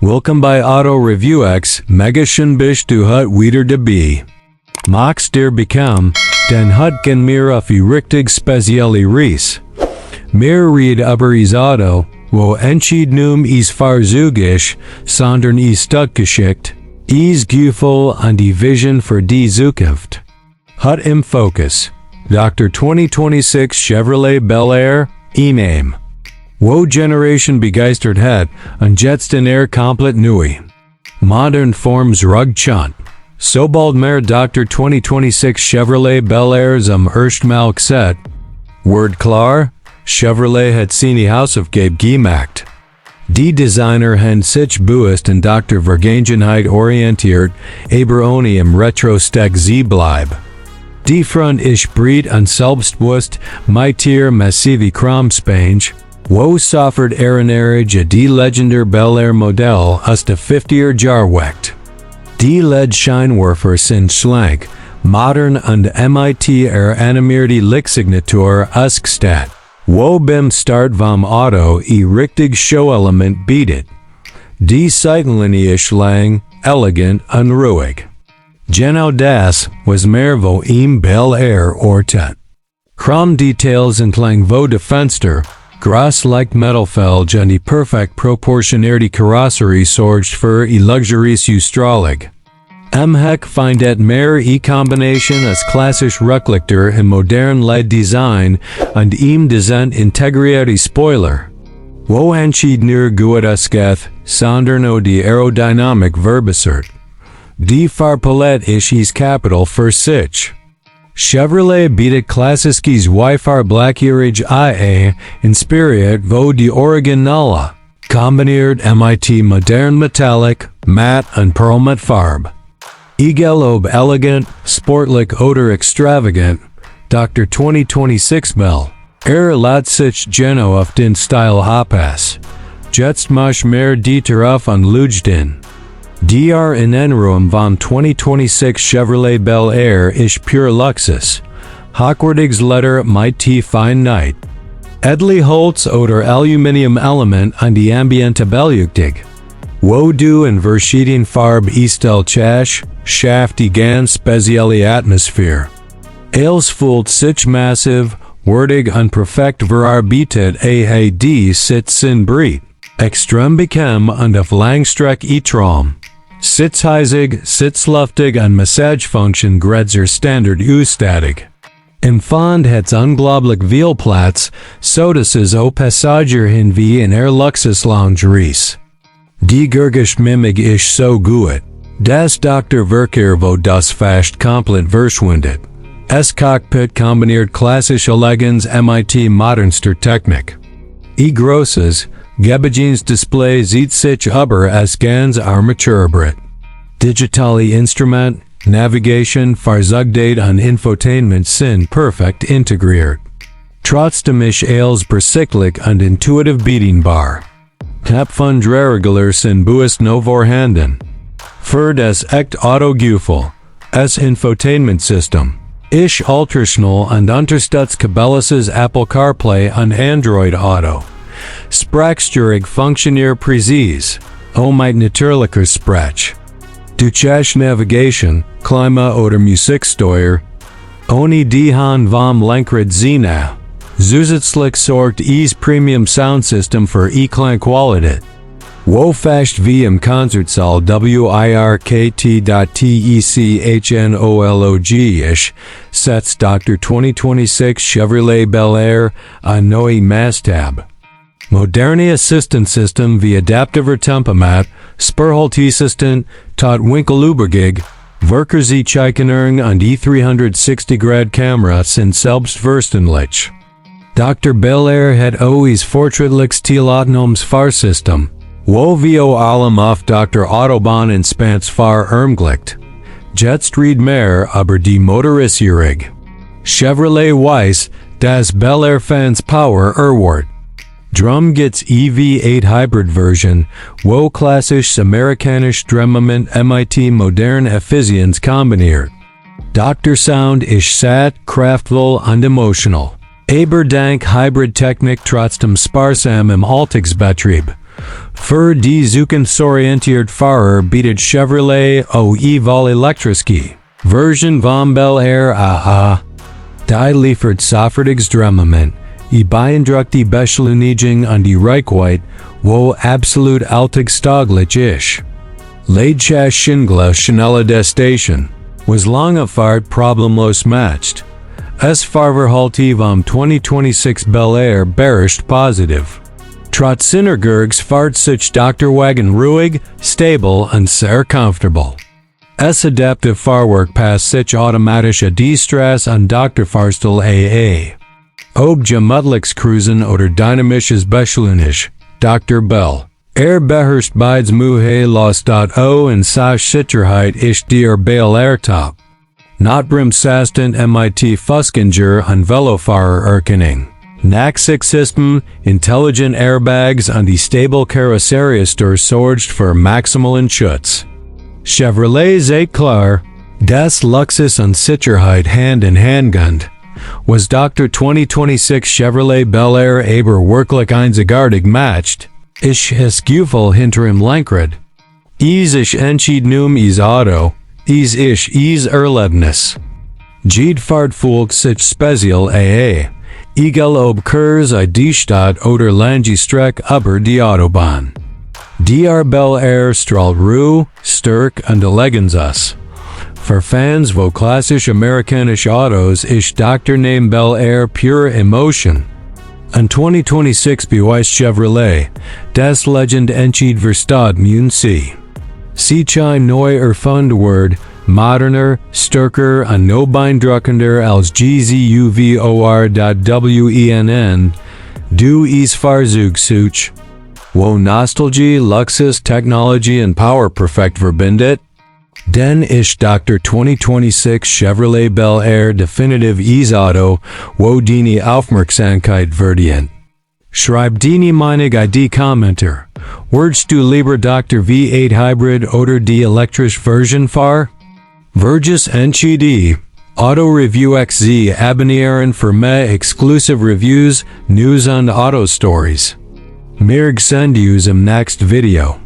Welcome bei AutoReviewX, mega schön bist du heute wieder dabei. Magst dir bekam, denn heute gehen wir auf die richtig spezielle Reise. Wir reden über is Auto, wo entschieden is Fahrzeugisch, sondern is Stadtgeschichte, is Gefühl an die Vision für die Zukunft. Heute im Fokus, Dr. 2026 Chevrolet Bel Air, E-Name. Wo Generation begeistert hat, und jetzt in komplett neu. Modern Forms bechunnt. Sobald mehr Dr. 2026 Chevrolet Bel Air zum erstmal gesehen. Word klar, Chevrolet hat seine Hausaufgabe gemacht. Die Designer haben sich bewusst in Dr. Vergangenheit orientiert, aber ohne im Retrospekt sie bleiben. Die Front ist breit und selbstbewusst, mit ihr massive Kramspange, wo soffert erinnerige die legendäre Bel Air Modell aus der 50er Jahre weckt. Die LED-Scheinwerfer sind schlank, modern und mit animierte Lichtsignatur ausgestattet, wo beim Start vom Auto richtig Show-Element bietet. Die Seitenlinie ist lang, elegant und ruhig. Genau das, was mehr wo im Bel Air ortet. Kram-Details entlang wo de Fenster, Gras-like Metalfelge und die perfekt proportionierte Karosserie sorgt für luxuriöse Ausstrahlung. Am Heck findet mehr Kombination als klassisch Rücklichter im modernen LED-Design und im Design integrierte Spoiler. Wo entschieden gut ausgeht, sondern auch die Aerodynamik verbessert. Die Farbpalette ist Capital für sich. Chevrolet bietet Klassischis Wi-Fi-Blackierige IA, inspiriert wo die Originale, kombiniert mit modern Metallic, matt und Pearl mit Farb. Egal ob elegant, sportlich oder extravagant, Dr. 2026 Bel Air lädt sich genau auf den Stil Hapas. Jetzt mach mehr darauf und lueged. Der Innenraum vom 2026 Chevrolet Bel Air ist pure Luxus. Hochwertiges Leder mit Feinheit. Edle Holz oder Aluminium-Element an die Ambiente beleuchtet. Wo du in verschiedenen Farben Stil schafft die ganz spezielle Atmosphäre. Els fühlt sich massiv, würdig und perfekt verarbeitet die Sitzen breit. Extrem bequem und auf Langstrecke Traum. Sitzheizig, sitzluftig und Massagefunktion grätzer Standard ausstattig. Im Fond hat's unglaublich viel Platz, so dass es auch Passagier hin wie in Luxus Lounge reis. Die Mimik ist so gut, dass Dr. Verkehr wo das fast komplett verschwindet. Es Cockpit kombiniert Klassische Legände mit modernster Technik. Großes, Gebejeans Display sieht sich aber als ganz armaturebret. Digitale Instrument, Navigation, Fahrzeugdate und Infotainment sind perfekt integriert. Trotzdem ist alles besichtlich und intuitiv bedienbar. Tapfundregler sind bewusst no vorhanden. Für das echt Auto-Gefühl, das Infotainment-System, ist ultraschnell und unterstützt Cabela's Apple CarPlay und Android Auto. Sprachsteurig funktioniert präzise, mit natürlicher Sprache. Durch Navigation, Klima oder Musiksteuer, ohne die Hand vom Lenkrad Zina. Zusätzlich sorgt Premium Soundsystem für Klangqualität. Wo fast wie im Konzertsaal WIRKT.TECHNOLOG ist, setzt Dr. 2026 Chevrolet Bel Air ein neue Maßstab. Moderne Assistenzsystem wie adaptiver Tempomat, Spurhalteassistent, Totwinkelübergig, Verkehrserkennung und die 360-Grad-Kamera sind selbstverständlich. Dr. Bel Air hat OE's fortschrittliches autonomes Fahrsystem, wo wir allem auf Dr. Autobahn entspannt Fahr ermöglicht. Jetzt red mehr über die Motorisierung. Chevrolet weiß, dass Bel Air Fans Power erwart. Drum gets EV8 Hybrid Version, wo klassisch amerikanisch Drehmoment mit modern Effizienz kombiniert. Dr. Sound ist satt, kraftvoll und emotional. Aber dank Hybrid Technik trotzdem sparsam im Alltagsbetrieb, Für die zukunftsorientiert Fahrer bietet Chevrolet OE Vol Elektriski Version vom Bel Air AHA. Die liefert sofortiges Drehmoment, beeindruckte Beschleunigung an die Reichweite, wo absolut alltagstauglich ist. Leidenschaftliche schnelle Destination was lange Fahrt problemlos matched. Es Fahrverhalten vom 2026 Bel Air bearisch positiv. Trotz Synergurgs fahrt sich Dr. Wagen ruhig, stable und sehr comfortable. Es adaptive Fahrwerk passt sich automatisch die Straße an Dr. Fahrstil AA. Ob gemütliches Cruisen oder dynamisches Beschleunigen, Dr. Bel Air beherrscht beides Muhe los.o und sa Sicherheit ist der Bel Air top. Notbremsastent mit Fuskinger und Velofahrererkennung. Nacksystem, intelligent Airbags und die stable Karosseriestor sorgt für maximalen Schutz. Chevrolet sei klar, das Luxus und Sicherheit Hand in Hand geht. Was Dr. 2026 Chevrolet Bel Air aber wirklich einzigartig matcht, ist es Gefühl hinter im Lenkrad. Ich entschied is Auto, is Erlebnis. Jede Fahrt fühlt sich speziell AA. Egal ob Kurs die Stadt oder lange Strecke über die Autobahn. Der Bel Air strahlt Ruhe, Stärke und Eleganz aus. Für Fans wo klassisch amerikanische Autos ist Dr. Name Bel Air pure Emotion. In 2026 beweist Chevrolet, das Legend entschied verstaat mun sie. Sie ein neu erfunden Wort, moderner, stärker und no beeindruckender als gzuvor.wen, du is Fahrzeugsuch, wo Nostalgie, Luxus, Technology und Power perfekt verbindet. Denn ist Dr. 2026 Chevrolet Bel Air definitiv Auto, wo deine Ufmerksamkeit verdient. Schreib deine Meinung die Kommentar. Würdest du lieber Dr. V8 Hybrid oder die elektrische Version fahren? Verges NCD, AutoReviewX abonnieren für mehr exclusive Reviews, News und Auto Stories. Wir sehen uns im nächsten Video.